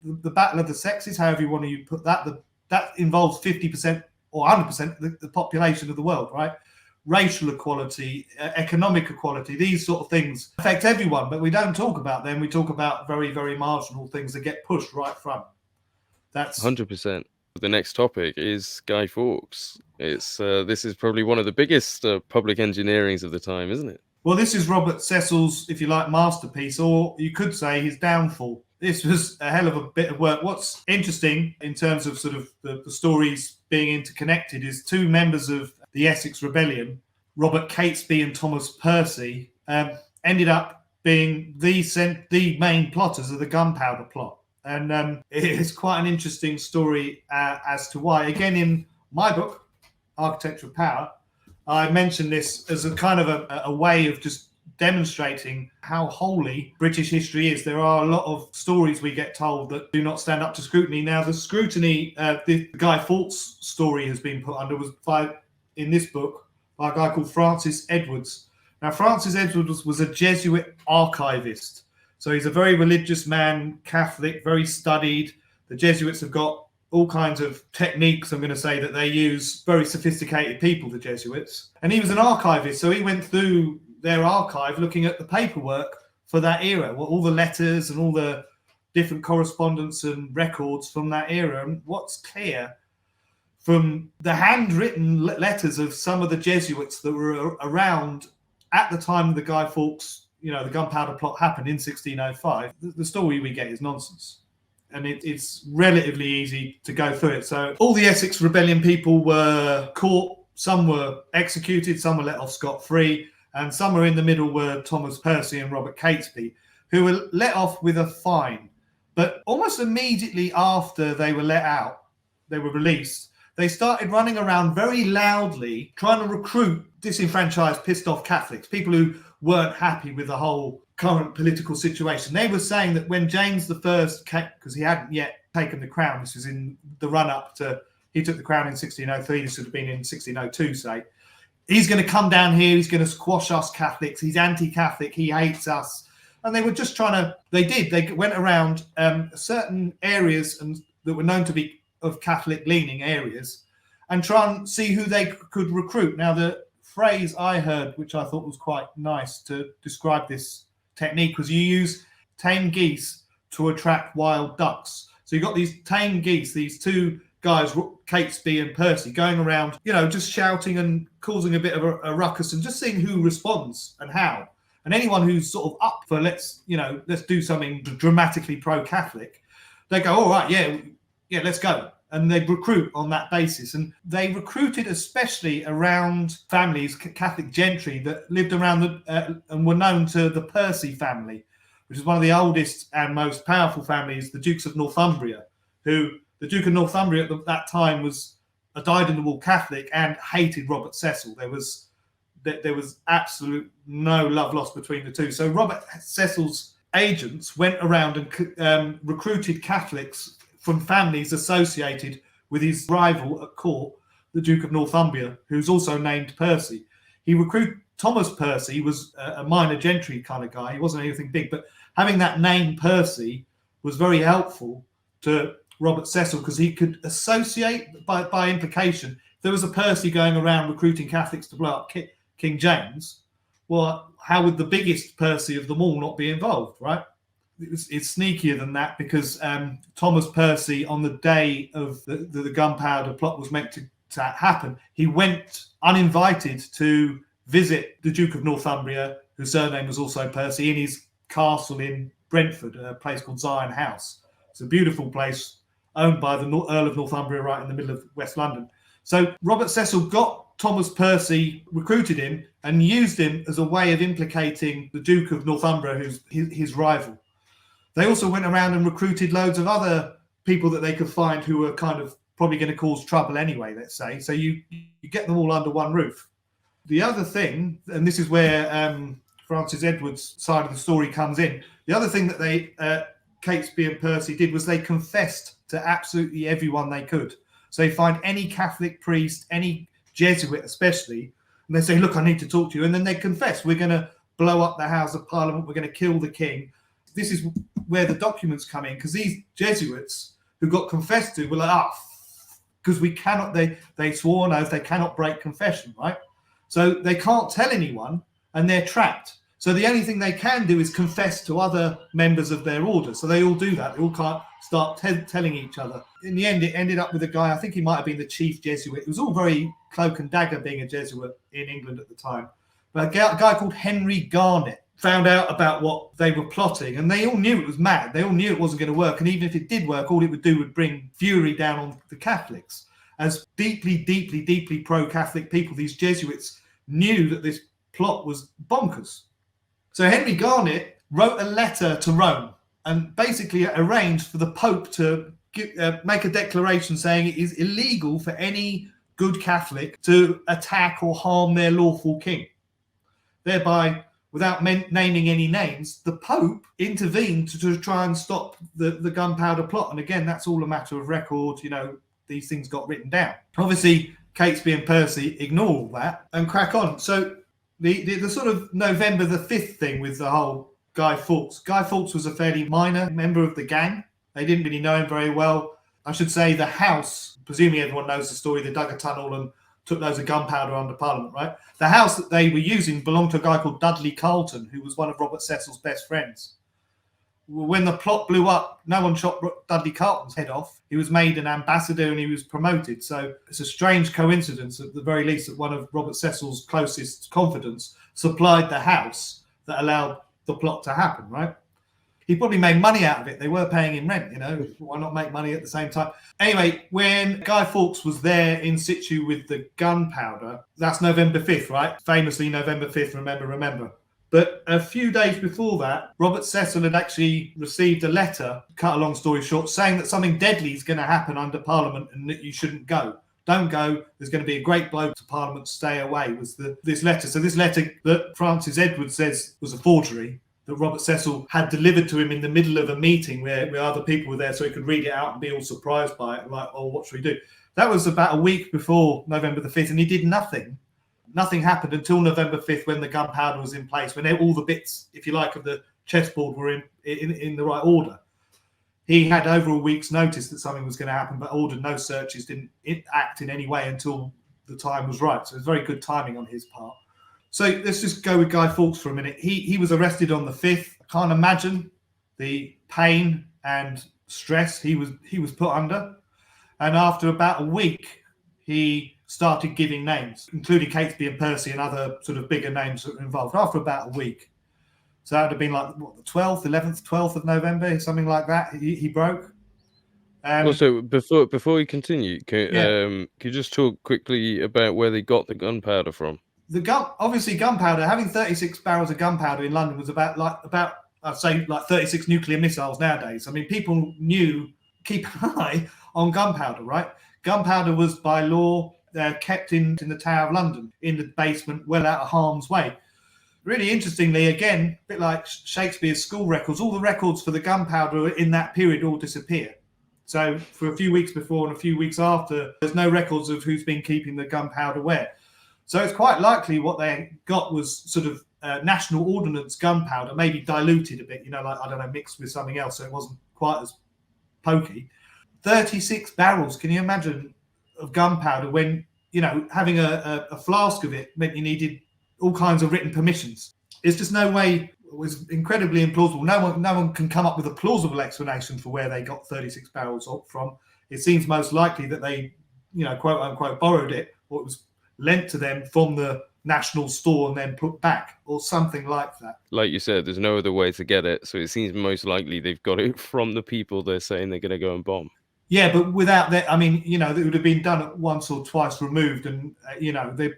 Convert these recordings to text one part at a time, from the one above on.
the battle of the sexes, however you want to put that, that involves 50% or 100% of the population of the world, right? Racial equality, economic equality, these sort of things affect everyone, but we don't talk about them. We talk about very, very marginal things that get pushed right front. That's 100%. The next topic is Guy Fawkes. It's this is probably one of the biggest public engineerings of the time, isn't it? Well, this is Robert Cecil's, if you like, masterpiece, or you could say his downfall. This was a hell of a bit of work. What's interesting in terms of sort of the stories being interconnected is two members of the Essex Rebellion, Robert Catesby and Thomas Percy, ended up being the main plotters of the Gunpowder plot. And it's quite an interesting story as to why. Again, in my book, Architecture of Power, I mentioned this as a kind of a way of just demonstrating how holy British history is. There are a lot of stories we get told that do not stand up to scrutiny. Now, the scrutiny the Guy Fawkes story has been put under was in this book by a guy called Francis Edwards. Now, Francis Edwards was a Jesuit archivist. So he's a very religious man, Catholic, very studied. The Jesuits have got all kinds of techniques, I'm going to say, that they use, very sophisticated people, the Jesuits. And he was an archivist, so he went through their archive looking at the paperwork for that era, all the letters and all the different correspondence and records from that era. And what's clear from the handwritten letters of some of the Jesuits that were around at the time of the Guy Fawkes, the Gunpowder plot happened in 1605, the story we get is nonsense. And it's relatively easy to go through it. So all the Essex Rebellion people were caught, some were executed, some were let off scot-free, and somewhere in the middle were Thomas Percy and Robert Catesby, who were let off with a fine. But almost immediately after they were let out, they were released, they started running around very loudly trying to recruit disenfranchised, pissed off Catholics, people who weren't happy with the whole current political situation. They were saying that when James I came, because he hadn't yet taken the crown, this was in the run-up to, he took the crown in 1603, this would have been in 1602, say, he's going to come down here, he's going to squash us Catholics, he's anti-Catholic, he hates us. And they were just trying to, they went around certain areas that were known to be of Catholic-leaning areas and try and see who they could recruit. Now, the phrase I heard, which I thought was quite nice to describe this technique, was you use tame geese to attract wild ducks. So you've got these tame geese, these two guys, Catesby and Percy, going around, just shouting and causing a bit of a ruckus and just seeing who responds and how. And anyone who's sort of up for let's do something dramatically pro-Catholic, they go, all right, yeah, let's go. And they recruit on that basis. And they recruited especially around families, Catholic gentry, that lived around and were known to the Percy family, which is one of the oldest and most powerful families, the Dukes of Northumbria, who the Duke of Northumbria at that time was a dyed-in-the-wool Catholic and hated Robert Cecil. There was absolute no love lost between the two. So Robert Cecil's agents went around and recruited Catholics from families associated with his rival at court, the Duke of Northumbria, who's also named Percy. He recruited Thomas Percy, was a minor gentry kind of guy. He wasn't anything big, but having that name Percy was very helpful to Robert Cecil because he could associate, by implication, if there was a Percy going around recruiting Catholics to blow up King James, well, how would the biggest Percy of them all not be involved, right? It's sneakier than that because Thomas Percy, on the day of the Gunpowder plot was meant to happen, he went uninvited to visit the Duke of Northumbria, whose surname was also Percy, in his castle in Brentford, a place called Zion House. It's a beautiful place owned by the Earl of Northumbria right in the middle of West London. So Robert Cecil got Thomas Percy, recruited him, and used him as a way of implicating the Duke of Northumbria, who's his rival. They also went around and recruited loads of other people that they could find who were kind of probably going to cause trouble anyway, let's say. So you get them all under one roof. The other thing, and this is where Francis Edwards' side of the story comes in, the other thing that they, Catesby and Percy did was they confessed to absolutely everyone they could. So they find any Catholic priest, any Jesuit especially, and they say, look, I need to talk to you. And then they confess, we're going to blow up the House of Parliament, we're going to kill the king. this is where the documents come in, because these Jesuits who got confessed to were like, because we cannot, they swore an oath, they cannot break confession, right? So they can't tell anyone, and they're trapped. So the only thing they can do is confess to other members of their order. So they all do that. They all can't start telling each other. In the end, it ended up with a guy, I think he might have been the chief Jesuit. It was all very cloak and dagger being a Jesuit in England at the time. But a guy called Henry Garnet found out about what they were plotting, and they all knew it was mad. They all knew it wasn't going to work. And even if it did work, all it would do would bring fury down on the Catholics. As deeply, deeply, deeply pro-Catholic people, these Jesuits knew that this plot was bonkers. So Henry Garnet wrote a letter to Rome and basically arranged for the Pope to make a declaration saying it is illegal for any good Catholic to attack or harm their lawful king. Thereby, without naming any names, the Pope intervened to try and stop the Gunpowder plot. And again, that's all a matter of record. These things got written down. Obviously, Catesby and Percy ignore all that and crack on. So the sort of November the 5th thing with the whole Guy Fawkes. Guy Fawkes was a fairly minor member of the gang. They didn't really know him very well. I should say the house, presumably everyone knows the story, they dug a tunnel and took loads of gunpowder under Parliament, right? The house that they were using belonged to a guy called Dudley Carlton, who was one of Robert Cecil's best friends. When the plot blew up, no one shot Dudley Carlton's head off. He was made an ambassador and he was promoted. So it's a strange coincidence, at the very least, that one of Robert Cecil's closest confidants supplied the house that allowed the plot to happen, right? He probably made money out of it. They were paying him rent, Why not make money at the same time? Anyway, when Guy Fawkes was there in situ with the gunpowder, that's November 5th, right? Famously, November 5th, remember. But a few days before that, Robert Cecil had actually received a letter, cut a long story short, saying that something deadly is going to happen under Parliament and that you shouldn't go. Don't go. There's going to be a great blow to Parliament. Stay away, was this letter. So this letter that Francis Edwards says was a forgery, that Robert Cecil had delivered to him in the middle of a meeting where other people were there so he could read it out and be all surprised by it. Like, oh, what should we do? That was about a week before November the 5th, and he did nothing. Nothing happened until November 5th when the gunpowder was in place, when all the bits, if you like, of the chessboard were in the right order. He had over a week's notice that something was going to happen, but ordered no searches, didn't act in any way until the time was right. So it was very good timing on his part. So let's just go with Guy Fawkes for a minute. He was arrested on the 5th. I can't imagine the pain and stress he was put under. And after about a week, he started giving names, including Catesby and Percy and other sort of bigger names that were involved, after about a week. So that would have been like, what, the 12th, 11th, 12th of November, something like that, he broke. Also, before we continue, can you just talk quickly about where they got the gunpowder from? Obviously gunpowder, having 36 barrels of gunpowder in London was about I'd say 36 nuclear missiles nowadays. I mean, people knew, keep an eye on gunpowder, right? Gunpowder was by law kept in the Tower of London, in the basement, well out of harm's way. Really interestingly, again, a bit like Shakespeare's school records, all the records for the gunpowder in that period all disappear. So for a few weeks before and a few weeks after, there's no records of who's been keeping the gunpowder where. So it's quite likely what they got was sort of national ordnance gunpowder, maybe diluted a bit, mixed with something else, so it wasn't quite as pokey. 36 barrels, can you imagine, of gunpowder when, having a flask of it meant you needed all kinds of written permissions. There's just no way. It was incredibly implausible. No one can come up with a plausible explanation for where they got 36 barrels from. It seems most likely that they, quote unquote, borrowed it, or it was lent to them from the national store and then put back, or something like that. Like you said, there's no other way to get it, so it seems most likely they've got it from the people they're saying they're going to go and bomb. Yeah, but without that, I mean, it would have been done once or twice removed, and they,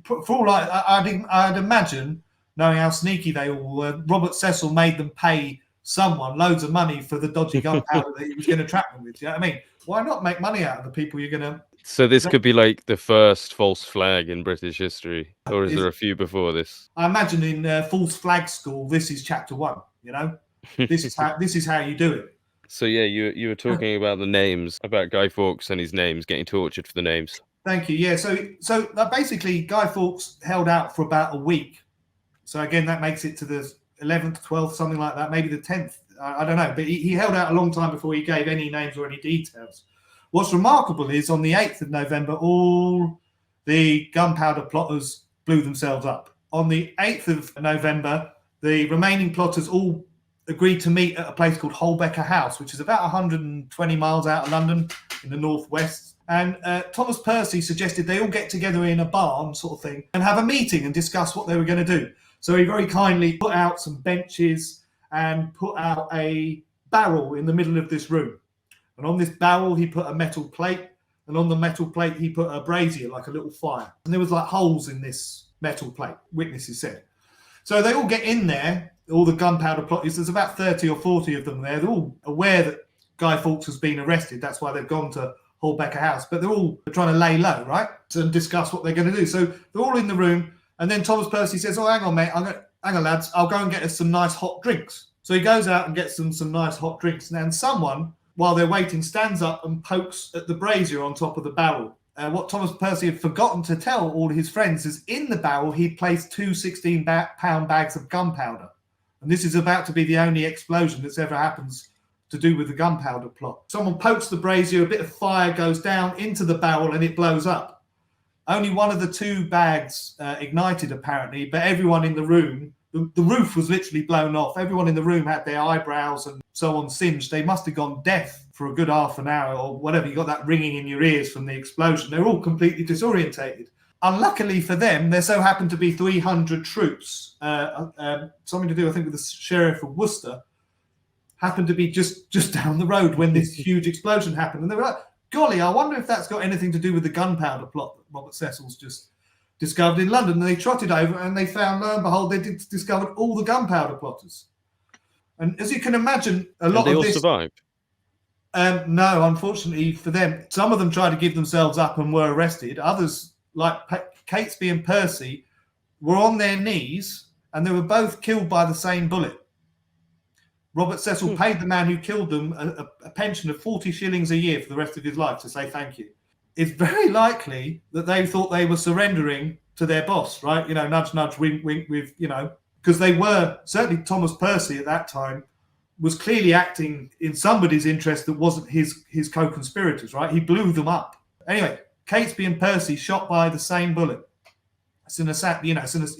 for all I'd imagine, knowing how sneaky they all were, Robert Cecil made them pay someone loads of money for the dodgy gunpowder that he was going to trap them with. You know what I mean? Why not make money out of the people you're going to? So this could be like the first false flag in British history, or is there a few before this? I imagine in false flag school, this is chapter 1. This is how you do it. So yeah, you were talking about the names, about Guy Fawkes and his names, getting tortured for the names. Thank you. Yeah. So basically, Guy Fawkes held out for about a week. So again, that makes it to the 11th, 12th, something like that, maybe the 10th. I don't know. But he held out a long time before he gave any names or any details. What's remarkable is on the 8th of November, all the gunpowder plotters blew themselves up. On the 8th of November, the remaining plotters all agreed to meet at a place called Holbecker House, which is about 120 miles out of London in the northwest. And Thomas Percy suggested they all get together in a barn sort of thing and have a meeting and discuss what they were going to do. So he very kindly put out some benches and put out a barrel in the middle of this room. And on this barrel, he put a metal plate. And on the metal plate, he put a brazier, like a little fire. And there was like holes in this metal plate, witnesses said. So they all get in there, all the gunpowder plotters. There's about 30 or 40 of them there. They're all aware that Guy Fawkes has been arrested. That's why they've gone to Holbecker House. But they're all trying to lay low, right? And discuss what they're going to do. So they're all in the room. And then Thomas Percy says, oh, hang on, mate. Hang on, lads. I'll go and get us some nice hot drinks. So he goes out and gets them some nice hot drinks. And someone, while they're waiting, stands up and pokes at the brazier on top of the barrel. What Thomas Percy had forgotten to tell all his friends is in the barrel, he'd placed two 16-pound bags of gunpowder. And this is about to be the only explosion that's ever happens to do with the gunpowder plot. Someone pokes the brazier, a bit of fire goes down into the barrel and it blows up. Only one of the two bags ignited, apparently, but everyone in the room, the roof was literally blown off. Everyone in the room had their eyebrows and so on singed. They must have gone deaf for a good half an hour or whatever. You got that ringing in your ears from the explosion. They're all completely disorientated. Unluckily for them, there so happened to be 300 troops, something to do, I think, with the Sheriff of Worcester, happened to be just down the road when this huge explosion happened. And they were like, golly, I wonder if that's got anything to do with the gunpowder plot that Robert Cecil's just discovered in London. And they trotted over and they found, lo and behold, they discovered all the gunpowder plotters. And as you can imagine, a lot of this... They all survived? No, unfortunately for them, some of them tried to give themselves up and were arrested. Others, like Catesby and Percy, were on their knees and they were both killed by the same bullet. Robert Cecil paid the man who killed them a pension of 40 shillings a year for the rest of his life to say thank you. It's very likely that they thought they were surrendering to their boss, right? You know, nudge, nudge, wink, wink, with, you know, because they were, certainly Thomas Percy at that time, was clearly acting in somebody's interest that wasn't his co-conspirators, right? He blew them up. Anyway, Catesby and Percy shot by the same bullet. It's an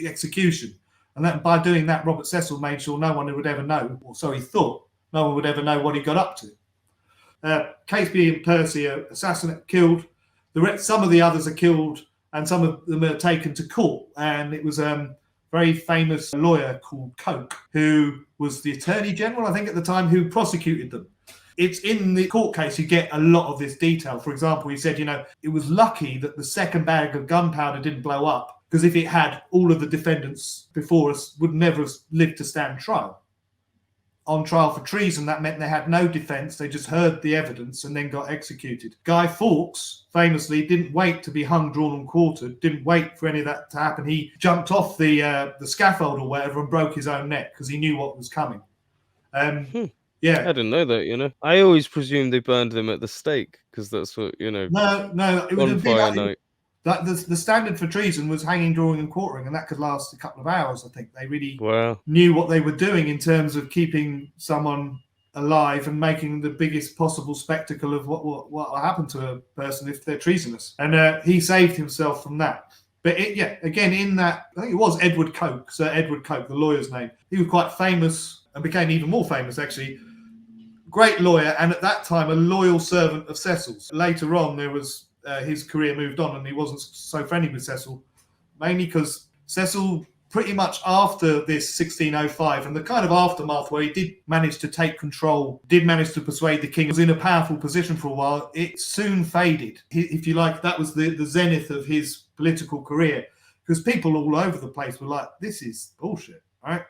execution. And that, by doing that, Robert Cecil made sure no one would ever know, or so he thought, no one would ever know what he got up to. Catesby and Percy are killed. Some of the others are killed, and some of them are taken to court. And it was a very famous lawyer called Coke, who was the Attorney General, I think, at the time, who prosecuted them. It's in the court case you get a lot of this detail. For example, he said, it was lucky that the second bag of gunpowder didn't blow up, because if it had, all of the defendants before us would never have lived to stand trial. On trial for treason, that meant they had no defence. They just heard the evidence and then got executed. Guy Fawkes, famously, didn't wait to be hung, drawn and quartered, didn't wait for any of that to happen. He jumped off the scaffold or whatever and broke his own neck because he knew what was coming. Yeah, I didn't know that, I always presumed they burned them at the stake because that's what, No, it would have been Bonfire night. The standard for treason was hanging, drawing and quartering, and that could last a couple of hours, I think. They really knew what they were doing in terms of keeping someone alive and making the biggest possible spectacle of what will happen to a person if they're treasonous. And he saved himself from that. But again, in that, I think it was Edward Coke, Sir Edward Coke, the lawyer's name. He was quite famous and became even more famous, actually. Great lawyer, and at that time, a loyal servant of Cecil's. Later on, there was... his career moved on and he wasn't so friendly with Cecil, mainly because Cecil, pretty much after this 1605 and the kind of aftermath where he did manage to take control, did manage to persuade the king, was in a powerful position for a while, it soon faded. If you like, that was the zenith of his political career, because people all over the place were like, this is bullshit, right?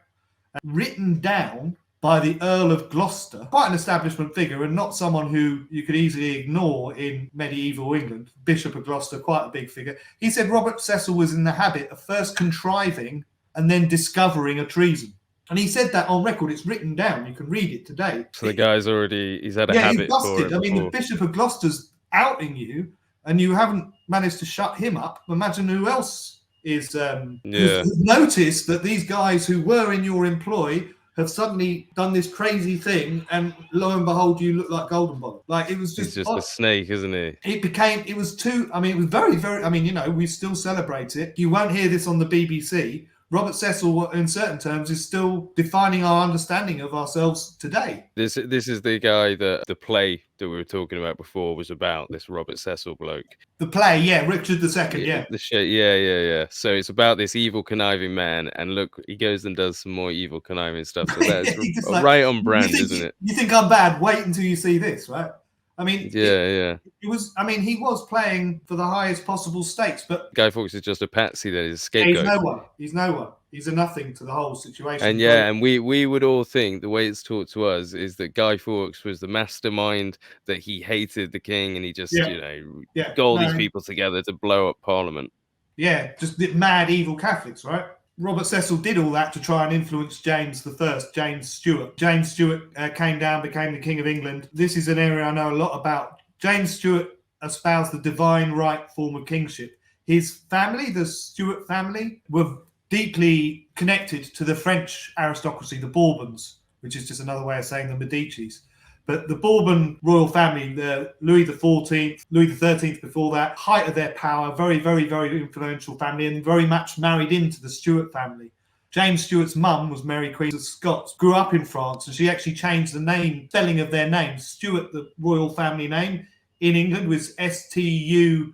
And written down by the Earl of Gloucester, quite an establishment figure and not someone who you could easily ignore in medieval England. Bishop of Gloucester, quite a big figure. He said Robert Cecil was in the habit of first contriving and then discovering a treason. And he said that on record. It's written down. You can read it today. So the guy's he's had a habit for it. I mean, the Bishop of Gloucester's outing you and you haven't managed to shut him up. Imagine who else is Yeah. who's noticed that these guys who were in your employ have suddenly done this crazy thing, and lo and behold, you look like Golden Bottom. Like, it was He's just just a snake, isn't he? it was too, I mean, it was very, very, I mean, you know, we still celebrate it. You won't hear this on the BBC. Robert Cecil, in certain terms, is still defining our understanding of ourselves today. This is the guy that the play that we were talking about before was about, this Robert Cecil bloke. The play, yeah, Richard II, yeah. The shit, yeah. So it's about this evil conniving man, and look, he goes and does some more evil conniving stuff. So that's right on brand, isn't it? You think I'm bad? Wait until you see this, right? I mean, yeah. It was. I mean, he was playing for the highest possible stakes, but Guy Fawkes is just a patsy. That is a scapegoat. He's no one. He's a nothing to the whole situation. And yeah, and we would all think the way it's taught to us is that Guy Fawkes was the mastermind, that he hated the king, and he just got all these people together to blow up Parliament. Yeah, just mad evil Catholics, right? Robert Cecil did all that to try and influence James I, James Stuart. James Stuart came down, became the King of England. This is an area I know a lot about. James Stuart espoused the divine right form of kingship. His family, the Stuart family, were deeply connected to the French aristocracy, the Bourbons, which is just another way of saying the Medicis. But the Bourbon royal family, the Louis XIV, Louis XIII before that, height of their power, very, very, very influential family, and very much married into the Stuart family. James Stuart's mum was Mary Queen of Scots, grew up in France, and she actually changed the spelling of their name. Stuart, the royal family name, in England was Stuart.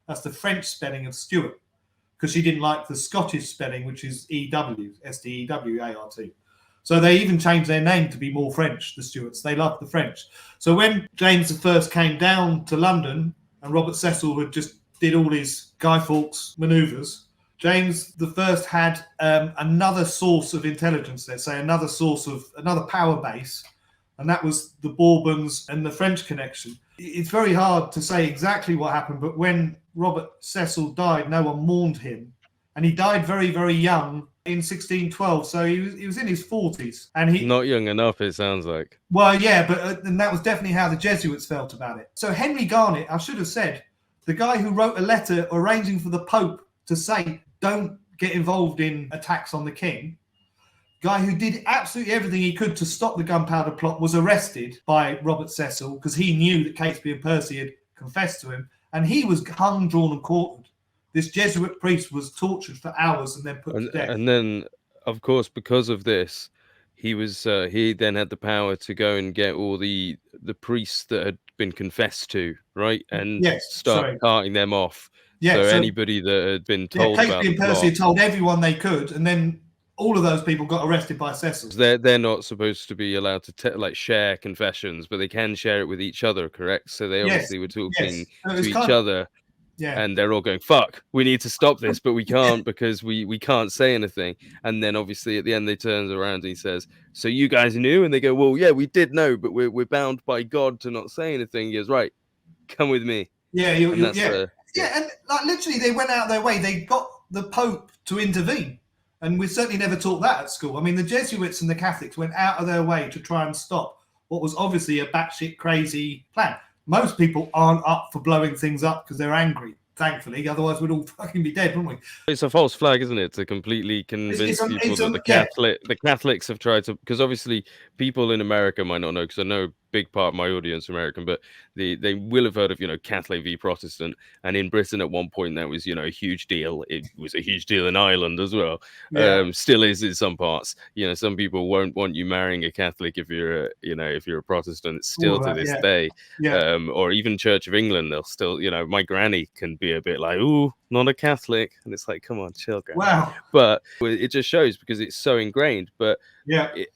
That's the French spelling of Stuart, because she didn't like the Scottish spelling, which is EW, Stewart. So they even changed their name to be more French, the Stuarts. They loved the French. So when James I came down to London and Robert Cecil had just did all his Guy Fawkes manoeuvres, James I had another source of intelligence, let's say, another power base, and that was the Bourbons and the French connection. It's very hard to say exactly what happened, but when Robert Cecil died, no one mourned him. And he died very, very young in 1612. So he was in his 40s. And he not young enough, it sounds like. Well, yeah, but and that was definitely how the Jesuits felt about it. So Henry Garnet, I should have said, the guy who wrote a letter arranging for the Pope to say, don't get involved in attacks on the king, guy who did absolutely everything he could to stop the Gunpowder plot, was arrested by Robert Cecil because he knew that Catesby and Percy had confessed to him, and he was hung, drawn and quartered. This Jesuit priest was tortured for hours and then put to death. And then, of course, because of this, he then had the power to go and get all the priests that had been confessed to, right, and start carting them off. Yeah, so anybody that had been told about Catesby and Percy had told everyone they could, and then all of those people got arrested by Cecil. They're not supposed to be allowed to share confessions, but they can share it with each other, correct? So they obviously were talking to each other. Yeah. And they're all going, fuck, we need to stop this, but we can't because we can't say anything. And then obviously at the end, they turns around and he says, so you guys knew? And they go, well, yeah, we did know, but we're bound by God to not say anything. He goes, right, come with me. Yeah, and like literally they went out of their way. They got the Pope to intervene. And we certainly never taught that at school. I mean, the Jesuits and the Catholics went out of their way to try and stop what was obviously a batshit crazy plan. Most people aren't up for blowing things up because they're angry, thankfully. Otherwise, we'd all fucking be dead, wouldn't we? It's a false flag, isn't it? To completely convince people that the Catholics have tried to... Because obviously, people in America might not know, because I know a big part of my audience American, but they will have heard of, Catholic v Protestant. And in Britain at one point, that was, a huge deal. It was a huge deal in Ireland as well. Yeah. Still is in some parts. Some people won't want you marrying a Catholic if you're a Protestant. Still to this day. Yeah. Or even Church of England, they'll still, my granny can be a bit like, ooh, not a Catholic. And it's like, come on, chill, granny. Wow. But it just shows because it's so ingrained. But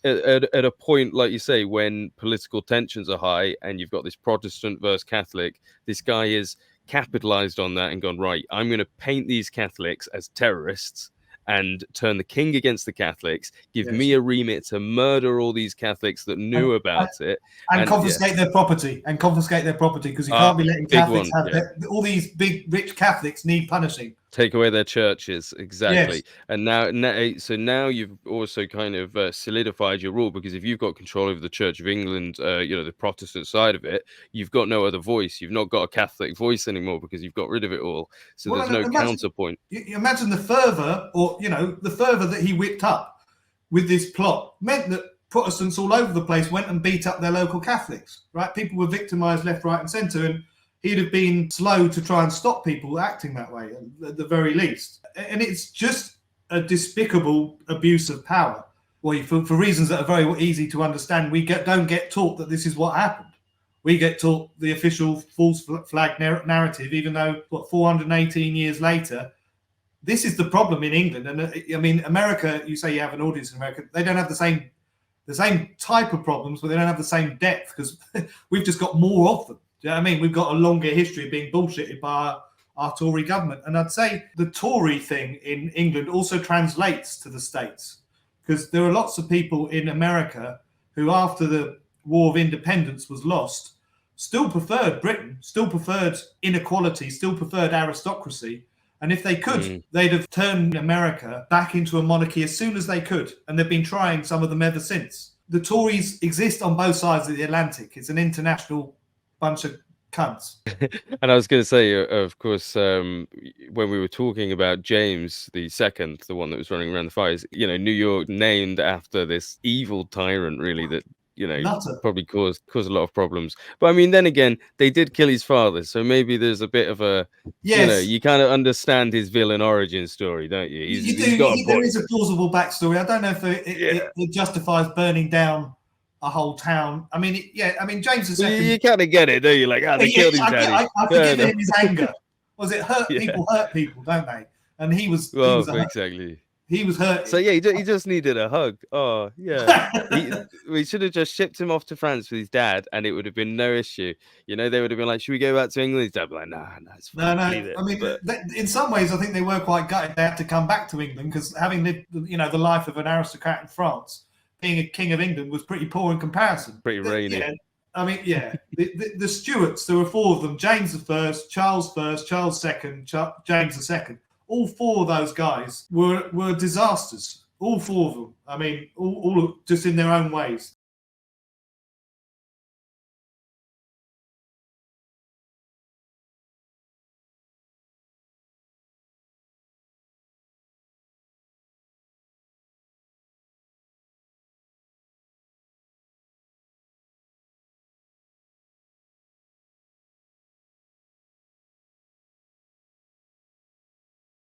at a point, like you say, when political tensions are high and you've got this Protestant versus Catholic, this guy is capitalized on that and gone, right, I'm going to paint these Catholics as terrorists and turn the king against the Catholics, give me a remit to murder all these Catholics that knew about it. And confiscate their property. Because you can't be letting Catholics have all these big, rich Catholics need punishing. Take away their churches, exactly. Yes. And now you've also kind of solidified your rule, because if you've got control over the Church of England, the Protestant side of it, you've got no other voice. You've not got a Catholic voice anymore because you've got rid of it all. So Well, there's no counterpoint. You imagine the fervour, or the fervour that he whipped up with this plot meant that Protestants all over the place went and beat up their local Catholics. Right? People were victimised left, right, and centre, and he'd have been slow to try and stop people acting that way, at the very least. And it's just a despicable abuse of power. Well, for reasons that are very easy to understand, we don't get taught that this is what happened. We get taught the official false flag narrative, even though, 418 years later, this is the problem in England. And I mean, America, you say you have an audience in America, they don't have the same type of problems, but they don't have the same depth, because we've just got more of them. Do you know what I mean? We've got a longer history of being bullshitted by our Tory government. And I'd say the Tory thing in England also translates to the States, because there are lots of people in America who, after the War of Independence was lost, still preferred Britain, still preferred inequality, still preferred aristocracy. And if they could, they'd have turned America back into a monarchy as soon as they could. And they've been trying, some of them, ever since. The Tories exist on both sides of the Atlantic. It's an international bunch of cunts. And I was going to say, of course, when we were talking about James II, the one that was running around the fires, New York named after this evil tyrant, really, that Nutter. probably caused a lot of problems. But I mean, then again, they did kill his father, so maybe there's a bit of a you kind of understand his villain origin story, don't you? There is a plausible backstory. I don't know if it justifies burning down a whole town. I mean, James II. You kind of get it, don't you? Like, they killed his daddy. I forgive him his anger. Was it hurt people hurt people, don't they? And he was exactly. He was hurt. So he just needed a hug. Oh yeah. We should have just shipped him off to France with his dad, and it would have been no issue. They would have been like, "Should we go back to England?" His dad would be like, "No, it's fine." No. I mean, in some ways, I think they were quite gutted they had to come back to England, because having lived, the life of an aristocrat in France, being a king of England was pretty poor in comparison. Pretty rainy. The Stuarts, there were four of them: James I, Charles I, Charles II, James II. All four of those guys were disasters. All four of them. I mean, all just in their own ways.